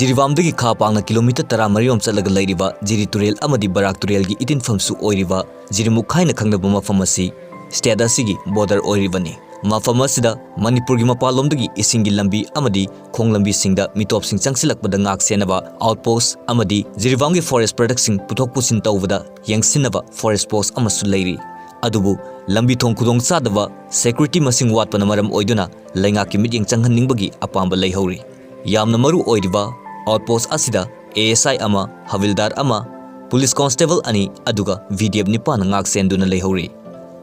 Jirivamdagi kha pangna kilometer 13 chalaga leiriba Jiri Turel amadi Barak Turelgi itinfamsu oiriba Jirimuk khaina khangnaba mafam asi state asigi border oiribani. Mafam asida Manipurgi mapalomdagi isingi lambi amadi khonglambi singda mitopsing changsilakbada ngak senaba outpost amadi Jirivamgi forest productsing puthok pusin tawbada yangsinaba forest post amasu leiri. Adubu lambi thong khudong chadaba security masing watpana maram oiduna laingaki mityeng changhanningbagi apamba leihori. Yamna maru oiriba outpost asida ASI ama Havildar ama police constable ani aduga VDF nipan ngak senduna leihori.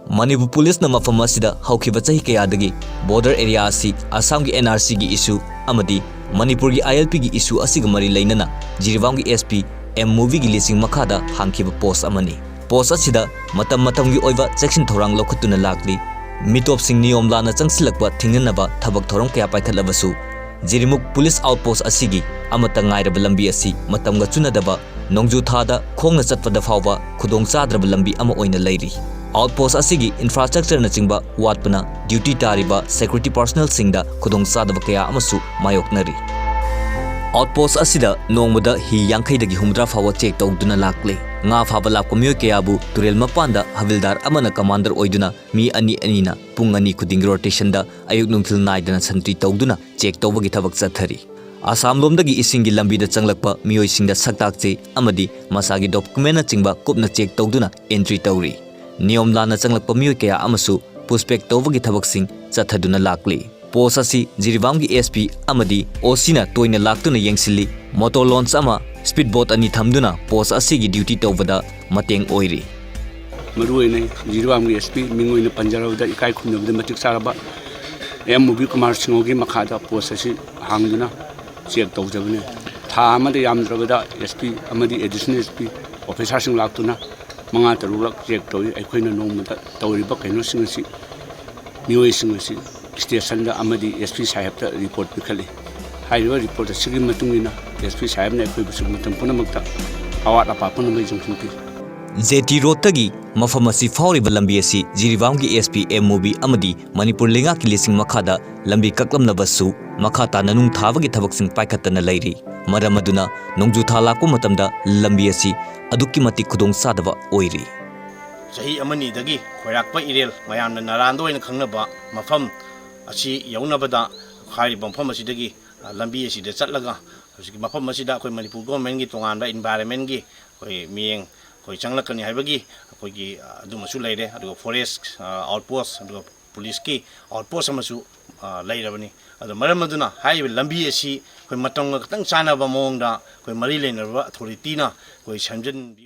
Manipur police na mafam asida haukiba chahi kayadagi border area asi Assam gi NRC gi issue amadi Manipur gi ILP gi issue asiga mari leinana Jirivam gi SP M movie gi lising makhada hangkiba post amani. Post asida matam gi oiba section thorang lokhutuna lakli mitop sing niyom lana changsilakba thingnaba thabak thorom kaya paikhatlabasu Jirimuk police outpost asigi amata ngairaba lambi asi matamga chunadaba nongju thada khongna chatpada fawba khudong chadraba lambi ama oina leiri. Outpost asigi infrastructure na chingba watpana duty tariba security personnel singda khudong chadaba kaya amasu mayoknari. Outpost asida nongmada hi yangkhaidagi humdra fawa check tawduna lakle nga phaba lakko myoy kayabu turel mapanda Havildar amana commander oiduna mi ani na pung ani khuding rotation da ayuk nungthil naidana santri tawduna check tawbagi thabak chathari. Assam lomdagi isingi lambi da changlakpa myoy singda saktakche amadi masagi document na chingba kupna check tawduna entry tawri. Niyom lana changlakpa myoy kaya amasu pushback tawbagi thabak sing chathaduna lakli. Post asi Jirivamgi SP amadi Osina toina laktuna yengsili motor launch ama speedboat ani thamduna post asigi duty tawbada mateng oiri. Maruine Jirivamgi SP mingoina Panjarawda ikai khumnabda matik saraba M movie Kumar Singogi makhada post asi hangduna check tawjabne tha amada yamdrabada SP amadi additional SP officer sing laktuna manga tarulak check tawi aikoina nomada tawriba kaino singasi mioi singasi station da amadi SP sahib ta report bikhali haiwa report asigi matungina SP sahib na koi bisu matam punamakta awat apa punamai jungsunki JT road tagi mafam asi fawriba lambi asi Jirivamgi SP MOB amadi Manipur lenga ki lising makhada lambi kaklamnabasu makhata nanung thabagi thabaksing paikhatana leiri. Maram aduna nongju thala ko matamda lambi asi adukki mati khudong sadaba oiri. Sahi amani dagi khoirakpa irel mayamna narando ina khangnaba mafam asi yaunabada khari bomfam asi dagi lambi asi de chatlaga asi mafam asi da khoi Manipur government gi tongan ba environment gi khoi mieng khoi changlakani haibagi khoi gi adumasu leire adu forest outpost adu police ki outpost amasu leirabani adu maramaduna haibe lambi asi khoi matong ga tang chana ba mongda khoi mari leinarba authority na khoi samjin